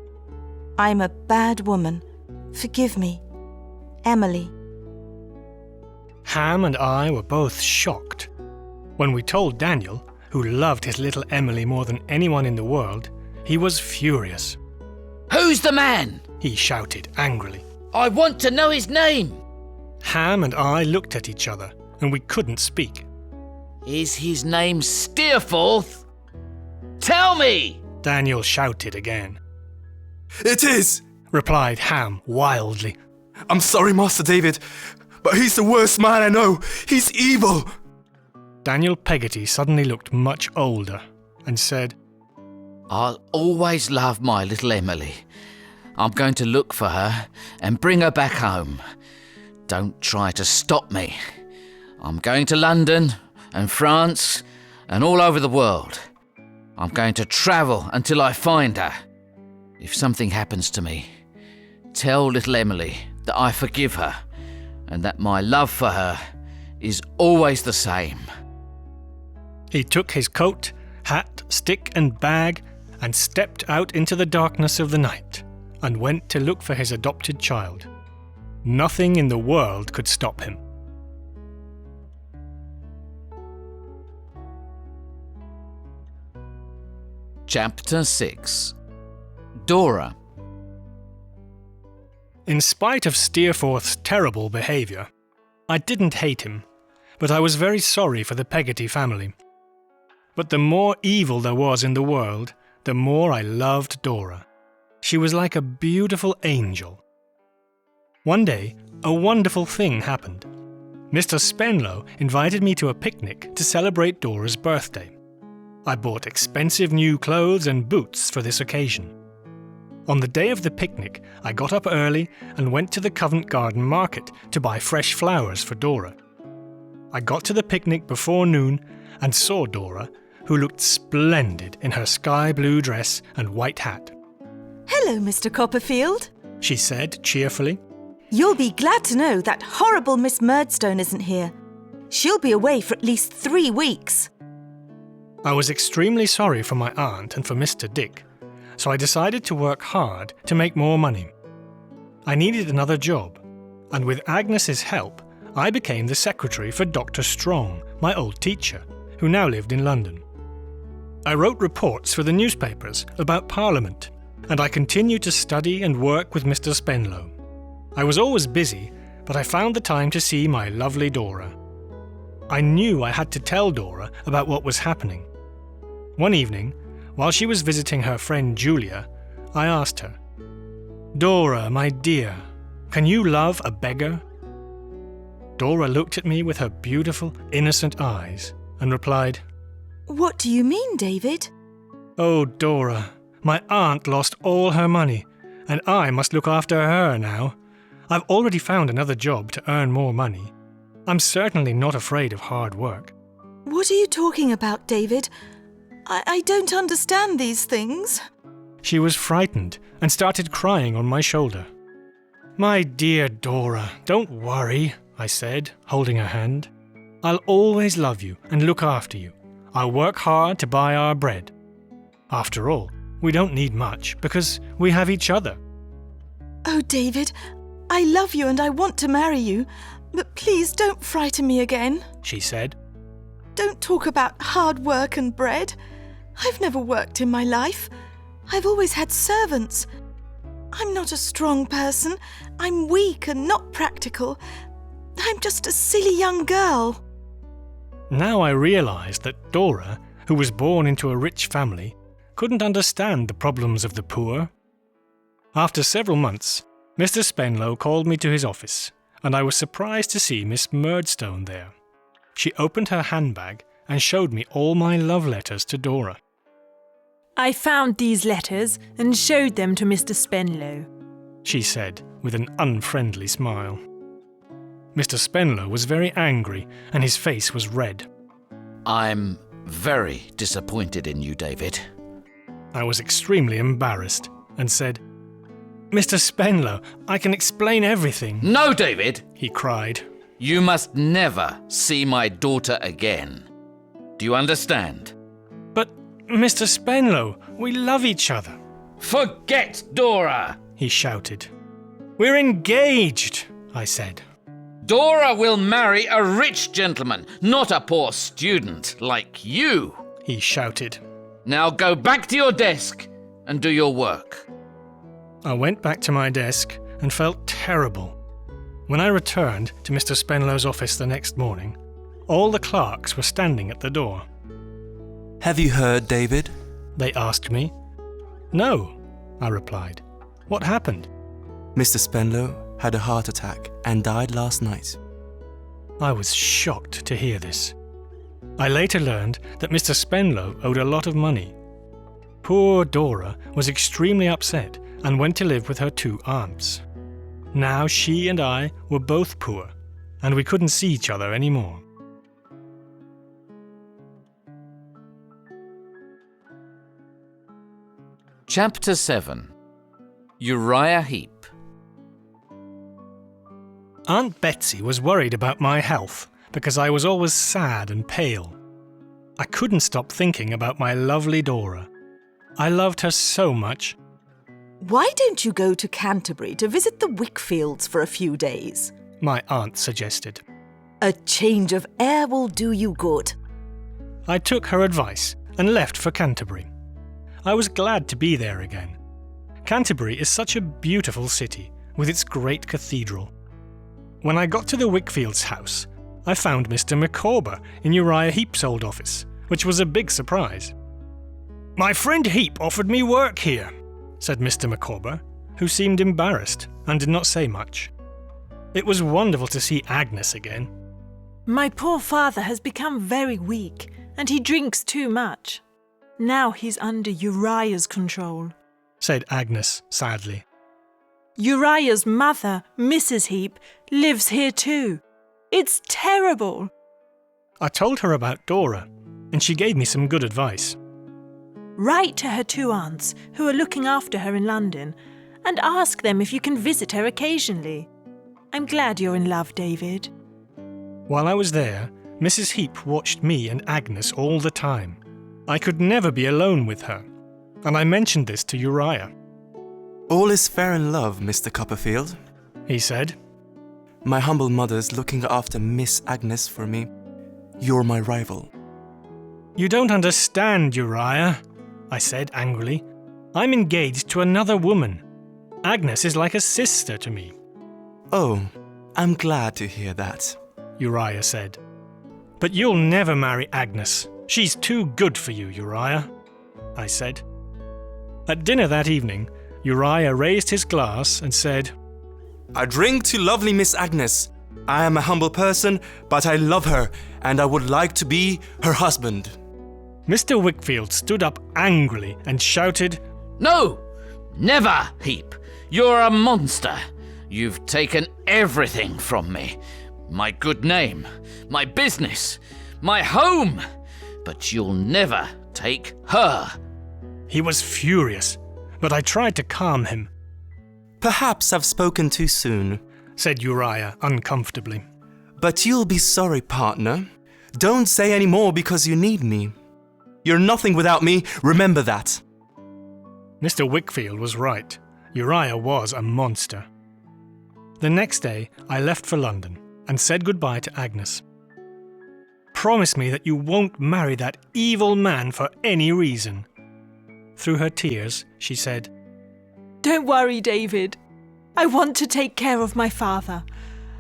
I'm a bad woman. Forgive me. Emily. Ham and I were both shocked. When we told Daniel, who loved his little Emily more than anyone in the world, he was furious. Who's the man? He shouted angrily. I want to know his name. Ham and I looked at each other, and we couldn't speak. Is his name Steerforth? Tell me! Daniel shouted again. It is! Replied Ham wildly. I'm sorry, Master David, but he's the worst man I know. He's evil. Daniel Peggotty suddenly looked much older and said, I'll always love my little Emily. I'm going to look for her and bring her back home. Don't try to stop me. I'm going to London and France and all over the world. I'm going to travel until I find her. If something happens to me, tell little Emily that I forgive her and that my love for her is always the same. He took his coat, hat, stick and bag and stepped out into the darkness of the night and went to look for his adopted child. Nothing in the world could stop him. Chapter 6. Dora. In spite of Steerforth's terrible behaviour, I didn't hate him, but I was very sorry for the Peggotty family. But the more evil there was in the world, the more I loved Dora. She was like a beautiful angel. One day, a wonderful thing happened. Mr. Spenlow invited me to a picnic to celebrate Dora's birthday. I bought expensive new clothes and boots for this occasion. On the day of the picnic, I got up early and went to the Covent Garden Market to buy fresh flowers for Dora. I got to the picnic before noon and saw Dora, who looked splendid in her sky blue dress and white hat. Hello, Mr. Copperfield, she said cheerfully. You'll be glad to know that horrible Miss Murdstone isn't here. She'll be away for at least 3 weeks. I was extremely sorry for my aunt and for Mr. Dick, so I decided to work hard to make more money. I needed another job, and with Agnes's help, I became the secretary for Dr. Strong, my old teacher, who now lived in London. I wrote reports for the newspapers about Parliament, and I continued to study and work with Mr. Spenlow. I was always busy, but I found the time to see my lovely Dora. I knew I had to tell Dora about what was happening. One evening, while she was visiting her friend Julia, I asked her, "Dora, my dear, can you love a beggar?" Dora looked at me with her beautiful, innocent eyes and replied, What do you mean, David? "Oh, Dora, my aunt lost all her money, and I must look after her now. I've already found another job to earn more money. I'm certainly not afraid of hard work." What are you talking about, David? I don't understand these things. She was frightened and started crying on my shoulder. "My dear Dora, don't worry," I said, holding her hand. "I'll always love you and look after you. I'll work hard to buy our bread. After all, we don't need much because we have each other." Oh, David, I love you and I want to marry you, but please don't frighten me again. she said. Don't talk about hard work and bread. I've never worked in my life. I've always had servants. I'm not a strong person. I'm weak and not practical. I'm just a silly young girl. Now I realized that Dora, who was born into a rich family, couldn't understand the problems of the poor. After several months, Mr. Spenlow called me to his office, and I was surprised to see Miss Murdstone there. She opened her handbag and showed me all my love letters to Dora. I found these letters and showed them to Mr. Spenlow, she said with an unfriendly smile. Mr. Spenlow was very angry and his face was red. I'm very disappointed in you, David. I was extremely embarrassed and said, "Mr. Spenlow, I can explain everything." No, David! He cried. You must never see my daughter again. Do you understand? "But, Mr. Spenlow, we love each other," Forget Dora! he shouted. "We're engaged," I said. Dora will marry a rich gentleman, not a poor student like you, he shouted. Now go back to your desk and do your work. I went back to my desk and felt terrible. When I returned to Mr. Spenlow's office the next morning, all the clerks were standing at the door. Have you heard, David? They asked me. "No," I replied. "What happened?" Mr. Spenlow had a heart attack and died last night. I was shocked to hear this. I later learned that Mr. Spenlow owed a lot of money. Poor Dora was extremely upset and went to live with her 2 aunts. Now she and I were both poor, and we couldn't see each other anymore. Chapter 7. Uriah Heep. Aunt Betsy was worried about my health because I was always sad and pale. I couldn't stop thinking about my lovely Dora. I loved her so much. Why don't you go to Canterbury to visit the Wickfields for a few days? My aunt suggested. A change of air will do you good. I took her advice and left for Canterbury. I was glad to be there again. Canterbury is such a beautiful city with its great cathedral. When I got to the Wickfields' house, I found Mr. Micawber in Uriah Heep's old office, which was a big surprise. "My friend Heep offered me work here," said Mr. Micawber, who seemed embarrassed and did not say much. It was wonderful to see Agnes again. My poor father has become very weak and he drinks too much. Now he's under Uriah's control, said Agnes sadly. Uriah's mother, Mrs. Heep, lives here too. It's terrible. I told her about Dora, and she gave me some good advice. Write to her 2 aunts who are looking after her in London and ask them if you can visit her occasionally. I'm glad you're in love, David. While I was there, Mrs. Heap watched me and Agnes all the time. I could never be alone with her, and I mentioned this to Uriah. All is fair in love, Mr. Copperfield, He said. My humble mother's looking after Miss Agnes for me. You're my rival. You don't understand, Uriah, I said angrily. I'm engaged to another woman. Agnes is like a sister to me, Oh, I'm glad to hear that. Uriah said. But you'll never marry Agnes. She's too good for you, Uriah, I said. At dinner that evening, Uriah raised his glass and said, I drink to lovely Miss Agnes. I am a humble person, but I love her, and I would like to be her husband. Mr. Wickfield stood up angrily and shouted, No! Never, Heap! You're a monster! You've taken everything from me. My good name, my business, my home! But you'll never take her! He was furious, but I tried to calm him, Perhaps I've spoken too soon, said Uriah uncomfortably. but you'll be sorry, partner. Don't say any more because you need me. You're nothing without me, remember that. Mr. Wickfield was right. Uriah was a monster. The next day, I left for London and said goodbye to Agnes. Promise me that you won't marry that evil man for any reason. Through her tears, she said, Don't worry, David. I want to take care of my father.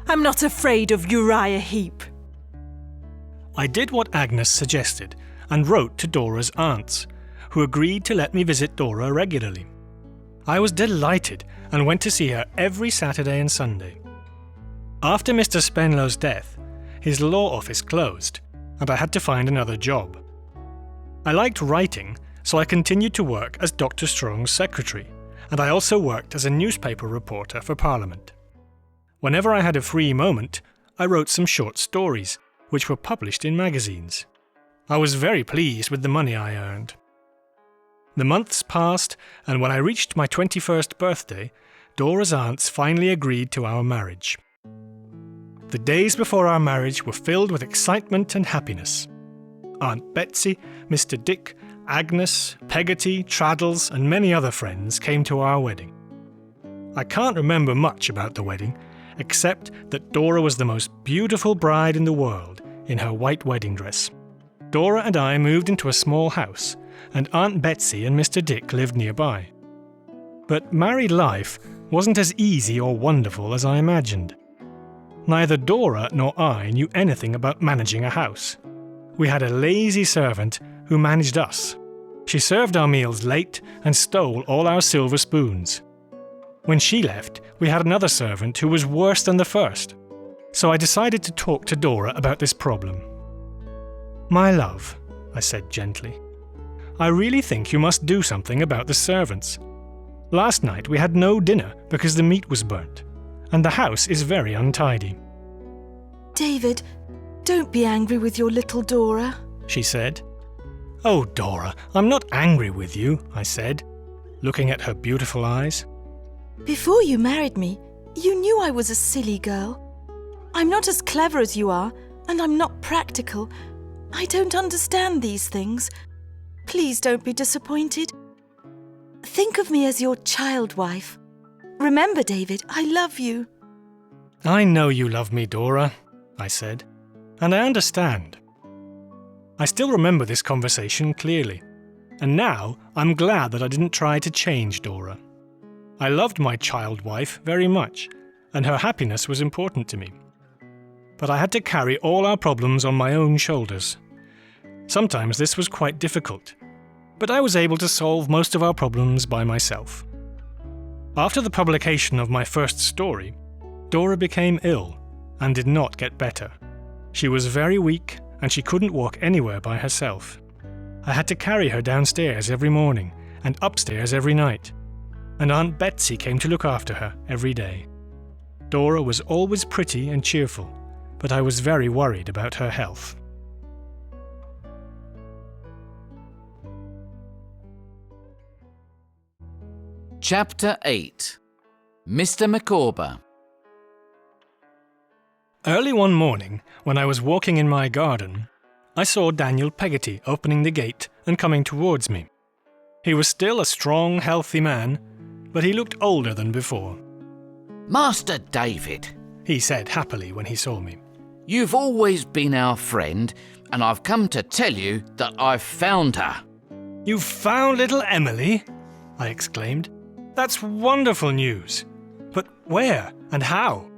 I'm not afraid of Uriah Heap. I did what Agnes suggested and wrote to Dora's aunts, who agreed to let me visit Dora regularly. I was delighted and went to see her every Saturday and Sunday. After Mr. Spenlow's death, his law office closed, and I had to find another job. I liked writing, so I continued to work as Dr. Strong's secretary, and I also worked as a newspaper reporter for Parliament. Whenever I had a free moment, I wrote some short stories, which were published in magazines. I was very pleased with the money I earned. The months passed, and when I reached my 21st birthday, Dora's aunts finally agreed to our marriage. The days before our marriage were filled with excitement and happiness. Aunt Betsy, Mr. Dick, Agnes, Peggotty, Traddles, and many other friends came to our wedding. I can't remember much about the wedding, except that Dora was the most beautiful bride in the world in her white wedding dress. Dora and I moved into a small house, and Aunt Betsy and Mr. Dick lived nearby. But married life wasn't as easy or wonderful as I imagined. Neither Dora nor I knew anything about managing a house. We had a lazy servant who managed us. She served our meals late and stole all our silver spoons. When she left, we had another servant who was worse than the first. So I decided to talk to Dora about this problem. My love, I said gently, I really think you must do something about the servants. Last night we had no dinner because the meat was burnt, and the house is very untidy. David, don't be angry with your little Dora, she said. Oh, Dora, I'm not angry with you, I said, looking at her beautiful eyes. Before you married me, you knew I was a silly girl. I'm not as clever as you are, and I'm not practical. I don't understand these things. Please don't be disappointed. Think of me as your child wife. Remember, David, I love you. I know you love me, Dora, I said, and I understand. I still remember this conversation clearly, and now I'm glad that I didn't try to change Dora. I loved my child wife very much, and her happiness was important to me. But I had to carry all our problems on my own shoulders. Sometimes this was quite difficult, but I was able to solve most of our problems by myself. After the publication of my first story, Dora became ill and did not get better. She was very weak and she couldn't walk anywhere by herself. I had to carry her downstairs every morning and upstairs every night, and Aunt Betsy came to look after her every day. Dora was always pretty and cheerful, but I was very worried about her health. Chapter 8. Mr. Micawber. Early one morning, when I was walking in my garden, I saw Daniel Peggotty opening the gate and coming towards me. He was still a strong, healthy man, but he looked older than before. Master David, He said happily when he saw me. you've always been our friend, and I've come to tell you that I've found her. "You found little Emily?" I exclaimed. "That's wonderful news. But where and how?"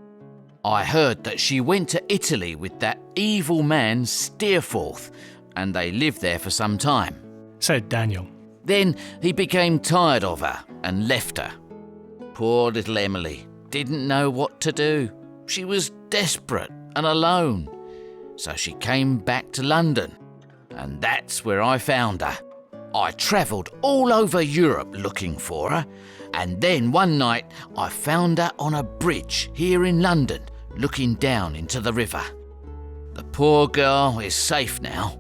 I heard that she went to Italy with that evil man Steerforth, and they lived there for some time. Said Daniel. Then he became tired of her and left her. Poor little Emily didn't know what to do. She was desperate and alone. So she came back to London, and that's where I found her. I travelled all over Europe looking for her, and then one night I found her on a bridge here in London, looking down into the river. The poor girl is safe now.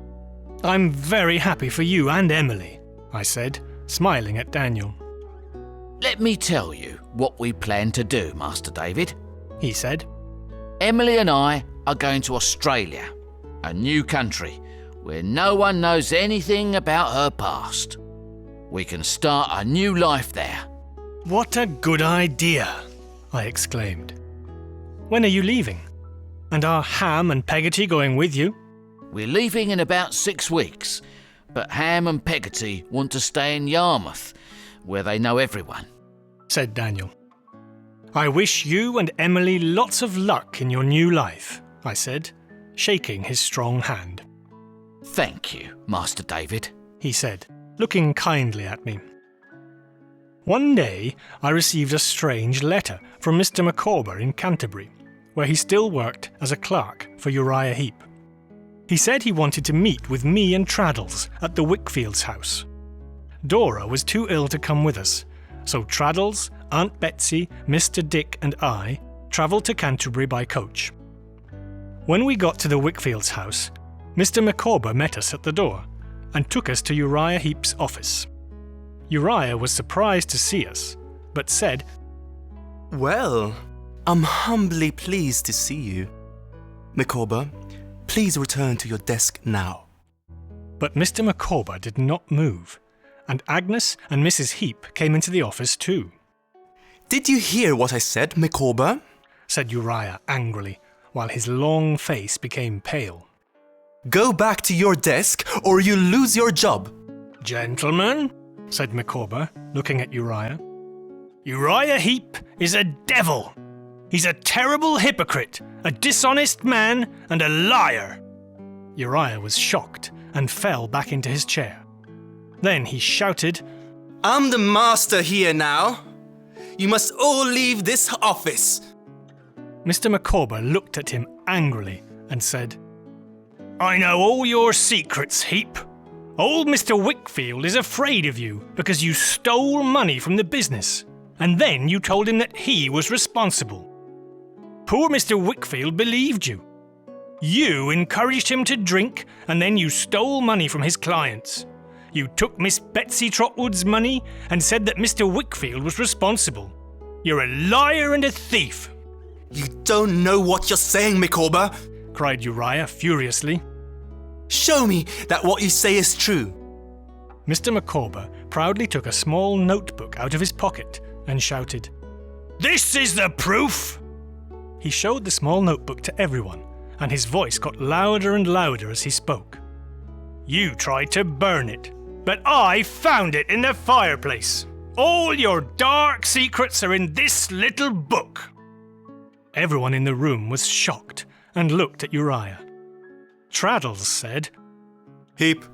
"I'm very happy for you and Emily," I said, smiling at Daniel. Let me tell you what we plan to do, Master David. He said. Emily and I are going to Australia, a new country where no one knows anything about her past. We can start a new life there. "What a good idea," I exclaimed. "When are you leaving? And are Ham and Peggotty going with you?" We're leaving in about 6 weeks, but Ham and Peggotty want to stay in Yarmouth, where they know everyone. Said Daniel. "I wish you and Emily lots of luck in your new life," I said, shaking his strong hand. Thank you, Master David, he said, looking kindly at me. One day I received a strange letter from Mr. Micawber in Canterbury, where he still worked as a clerk for Uriah Heep. He said he wanted to meet with me and Traddles at the Wickfields' house. Dora was too ill to come with us, so Traddles, Aunt Betsy, Mr. Dick and I travelled to Canterbury by coach. When we got to the Wickfields' house, Mr. Micawber met us at the door and took us to Uriah Heep's office. Uriah was surprised to see us, but said, Well, I'm humbly pleased to see you. Micawber, please return to your desk now. But Mr. Micawber did not move, and Agnes and Mrs. Heep came into the office too. Did you hear what I said, Micawber? Said Uriah angrily, while his long face became pale. Go back to your desk or you lose your job. Gentlemen, said Micawber, looking at Uriah. Uriah Heep is a devil. He's a terrible hypocrite, a dishonest man, and a liar. Uriah was shocked and fell back into his chair. Then he shouted, I'm the master here now. You must all leave this office. Mr. Micawber looked at him angrily and said, I know all your secrets, Heep. Old Mr. Wickfield is afraid of you because you stole money from the business, and then you told him that he was responsible. Poor Mr. Wickfield believed you. You encouraged him to drink, and then you stole money from his clients. You took Miss Betsy Trotwood's money and said that Mr. Wickfield was responsible. You're a liar and a thief. You don't know what you're saying, Micawber, cried Uriah furiously. Show me that what you say is true. Mr. Micawber proudly took a small notebook out of his pocket and shouted, This is the proof! He showed the small notebook to everyone, and his voice got louder and louder as he spoke. You tried to burn it, but I found it in the fireplace. All your dark secrets are in this little book. Everyone in the room was shocked and looked at Uriah. Traddles said, Heep,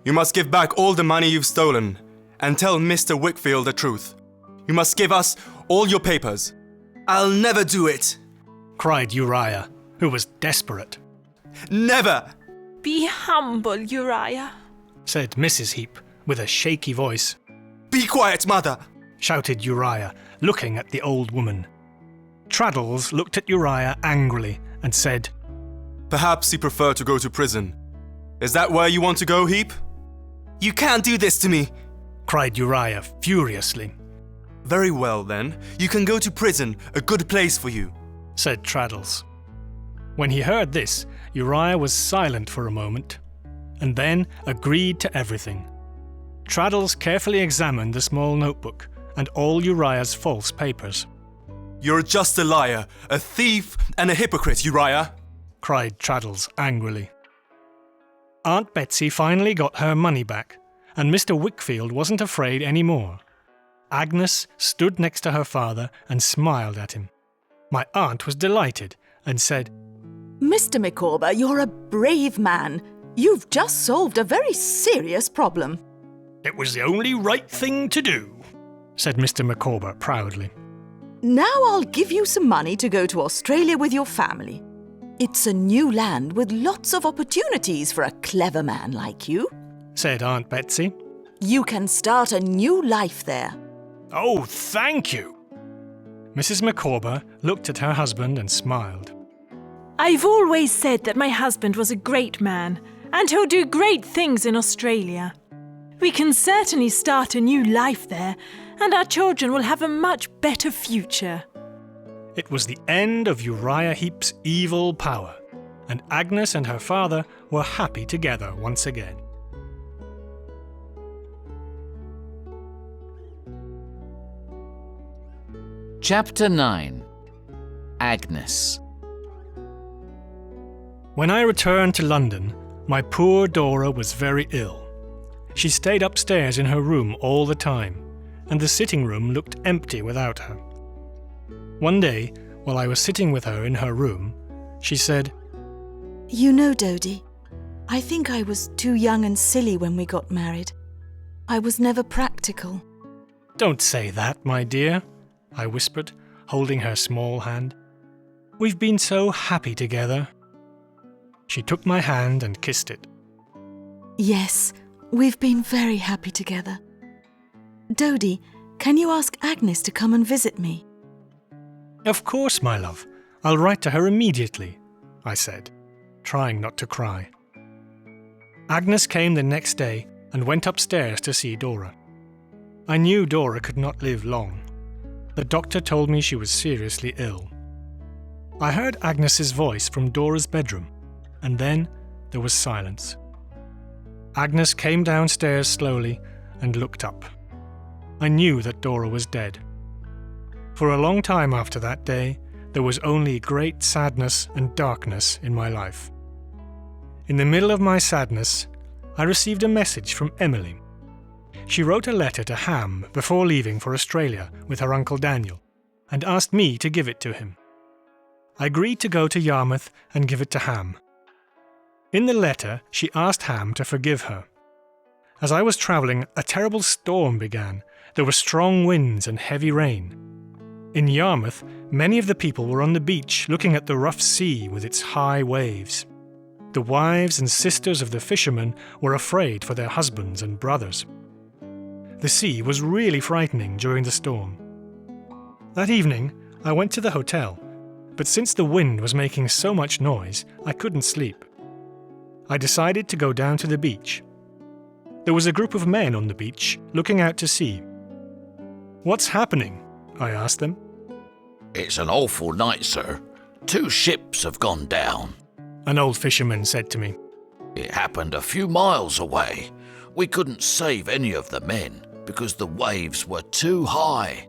you must give back all the money you've stolen and tell Mr. Wickfield the truth. You must give us all your papers. I'll never do it, cried Uriah, who was desperate. Never! Be humble, Uriah, said Mrs. Heep with a shaky voice. Be quiet, mother, shouted Uriah, looking at the old woman. Traddles looked at Uriah angrily and said, Perhaps you prefer to go to prison. Is that where you want to go, Heep? You can't do this to me, cried Uriah furiously. Very well then, you can go to prison, a good place for you, said Traddles. When he heard this, Uriah was silent for a moment, and then agreed to everything. Traddles carefully examined the small notebook and all Uriah's false papers. You're just a liar, a thief, and a hypocrite, Uriah, cried Traddles angrily. Aunt Betsy finally got her money back, and Mr. Wickfield wasn't afraid any more. Agnes stood next to her father and smiled at him. My aunt was delighted and said, Mr. Micawber, you're a brave man. You've just solved a very serious problem. It was the only right thing to do, said Mr. Micawber proudly. Now I'll give you some money to go to Australia with your family. It's a new land with lots of opportunities for a clever man like you, said Aunt Betsy. You can start a new life there. Oh, thank you. Mrs. Micawber looked at her husband and smiled. I've always said that my husband was a great man, and he'll do great things in Australia. We can certainly start a new life there, and our children will have a much better future. It was the end of Uriah Heep's evil power, and Agnes and her father were happy together once again. Chapter 9. Agnes. When I returned to London, my poor Dora was very ill. She stayed upstairs in her room all the time, and the sitting room looked empty without her. One day, while I was sitting with her in her room, she said, You know, Dodie, I think I was too young and silly when we got married. I was never practical. Don't say that, my dear, I whispered, holding her small hand. We've been so happy together. She took my hand and kissed it. Yes, we've been very happy together. Dodie, can you ask Agnes to come and visit me? Of course, my love. I'll write to her immediately, I said, trying not to cry. Agnes came the next day and went upstairs to see Dora. I knew Dora could not live long. The doctor told me she was seriously ill. I heard Agnes's voice from Dora's bedroom, and then there was silence. Agnes came downstairs slowly and looked up. I knew that Dora was dead. For a long time after that day, there was only great sadness and darkness in my life. In the middle of my sadness, I received a message from Emily. She wrote a letter to Ham before leaving for Australia with her Uncle Daniel, and asked me to give it to him. I agreed to go to Yarmouth and give it to Ham. In the letter, she asked Ham to forgive her. As I was travelling, a terrible storm began. There were strong winds and heavy rain. In Yarmouth, many of the people were on the beach looking at the rough sea with its high waves. The wives and sisters of the fishermen were afraid for their husbands and brothers. The sea was really frightening during the storm. That evening, I went to the hotel, but since the wind was making so much noise, I couldn't sleep. I decided to go down to the beach. There was a group of men on the beach looking out to sea. What's happening? I asked them. It's an awful night, sir. 2 ships have gone down. An old fisherman said to me. It happened a few miles away. We couldn't save any of the men because the waves were too high.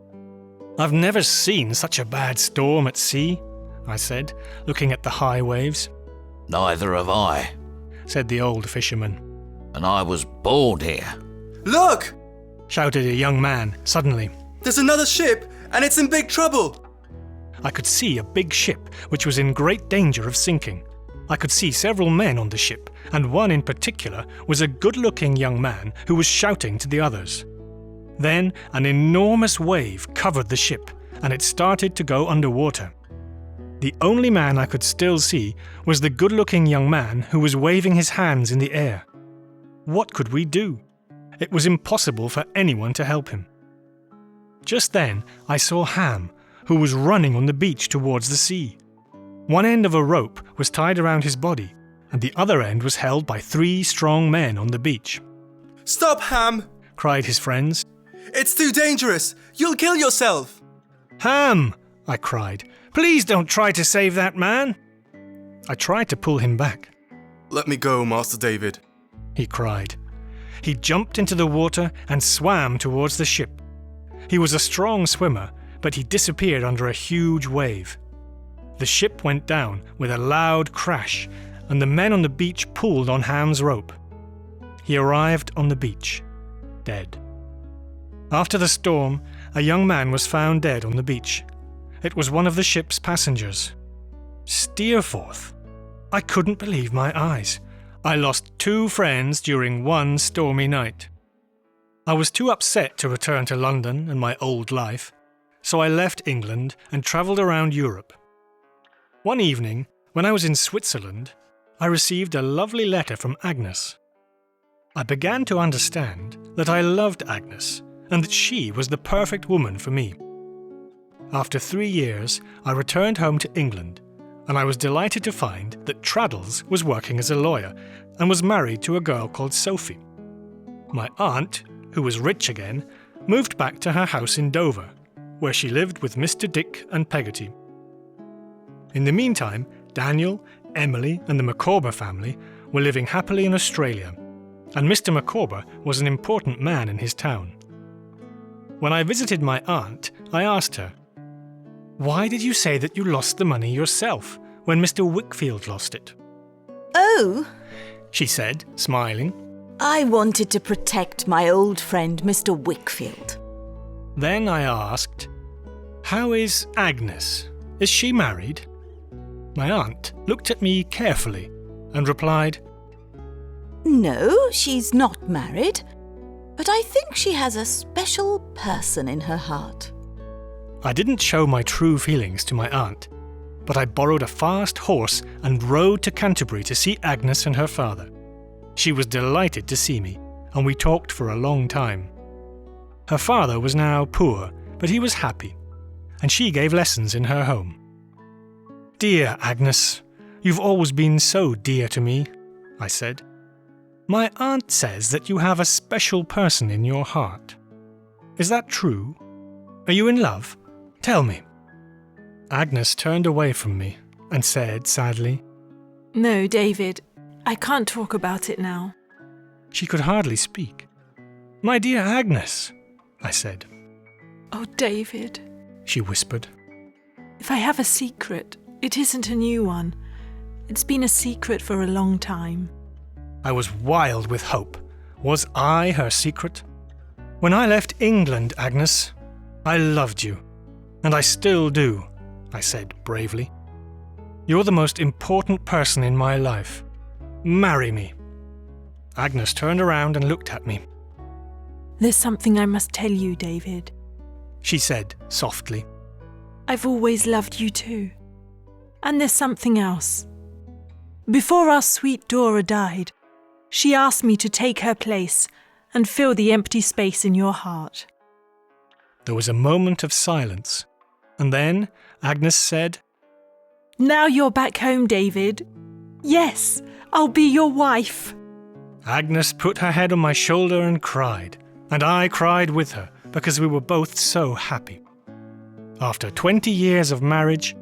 I've never seen such a bad storm at sea, I said, looking at the high waves. Neither have I, said the old fisherman. and I was born here. Look! Shouted a young man suddenly. There's another ship, and it's in big trouble! I could see a big ship which was in great danger of sinking. I could see several men on the ship, and one in particular was a good-looking young man who was shouting to the others. Then an enormous wave covered the ship, and it started to go underwater. The only man I could still see was the good-looking young man who was waving his hands in the air. What could we do? It was impossible for anyone to help him. Just then I saw Ham, who was running on the beach towards the sea. One end of a rope was tied around his body, and the other end was held by 3 strong men on the beach. Stop, Ham! Cried his friends. It's too dangerous! You'll kill yourself! Ham! I cried. Please don't try to save that man! I tried to pull him back. Let me go, Master David. He cried. He jumped into the water and swam towards the ship. He was a strong swimmer, but he disappeared under a huge wave. The ship went down with a loud crash, and the men on the beach pulled on Ham's rope. He arrived on the beach, dead. After the storm, a young man was found dead on the beach. It was one of the ship's passengers. Steerforth. I couldn't believe my eyes. I lost 2 friends during one stormy night. I was too upset to return to London and my old life, so I left England and travelled around Europe. One evening, when I was in Switzerland, I received a lovely letter from Agnes. I began to understand that I loved Agnes and that she was the perfect woman for me. After 3 years, I returned home to England, and I was delighted to find that Traddles was working as a lawyer and was married to a girl called Sophie. My aunt, who was rich again, moved back to her house in Dover, where she lived with Mr. Dick and Peggotty. In the meantime, Daniel, Emily, and the Micawber family were living happily in Australia, and Mr. Micawber was an important man in his town. When I visited my aunt, I asked her, "Why did you say that you lost the money yourself when Mr. Wickfield lost it?" Oh, She said, smiling. I wanted to protect my old friend Mr. Wickfield. Then I asked, "How is Agnes? Is she married?" My aunt looked at me carefully and replied, No, she's not married, but I think she has a special person in her heart. I didn't show my true feelings to my aunt, but I borrowed a fast horse and rode to Canterbury to see Agnes and her father. She was delighted to see me, and we talked for a long time. Her father was now poor, but he was happy, and she gave lessons in her home. "Dear Agnes, you've always been so dear to me," I said. "My aunt says that you have a special person in your heart. Is that true? Are you in love? Tell me." Agnes turned away from me and said sadly, No, David, I can't talk about it now. She could hardly speak. "My dear Agnes," I said. Oh, David, She whispered. if I have a secret, it isn't a new one. It's been a secret for a long time. I was wild with hope. Was I her secret? "When I left England, Agnes, I loved you, and I still do," I said bravely. "You're the most important person in my life. Marry me." Agnes turned around and looked at me. There's something I must tell you, David. She said softly. I've always loved you too. And there's something else. Before our sweet Dora died, she asked me to take her place and fill the empty space in your heart. There was a moment of silence, and then Agnes said, Now you're back home, David. Yes, I'll be your wife. Agnes put her head on my shoulder and cried, and I cried with her because we were both so happy. After 20 years of marriage,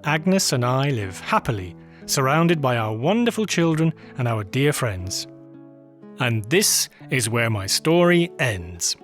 Agnes and I live happily, surrounded by our wonderful children and our dear friends. And this is where my story ends.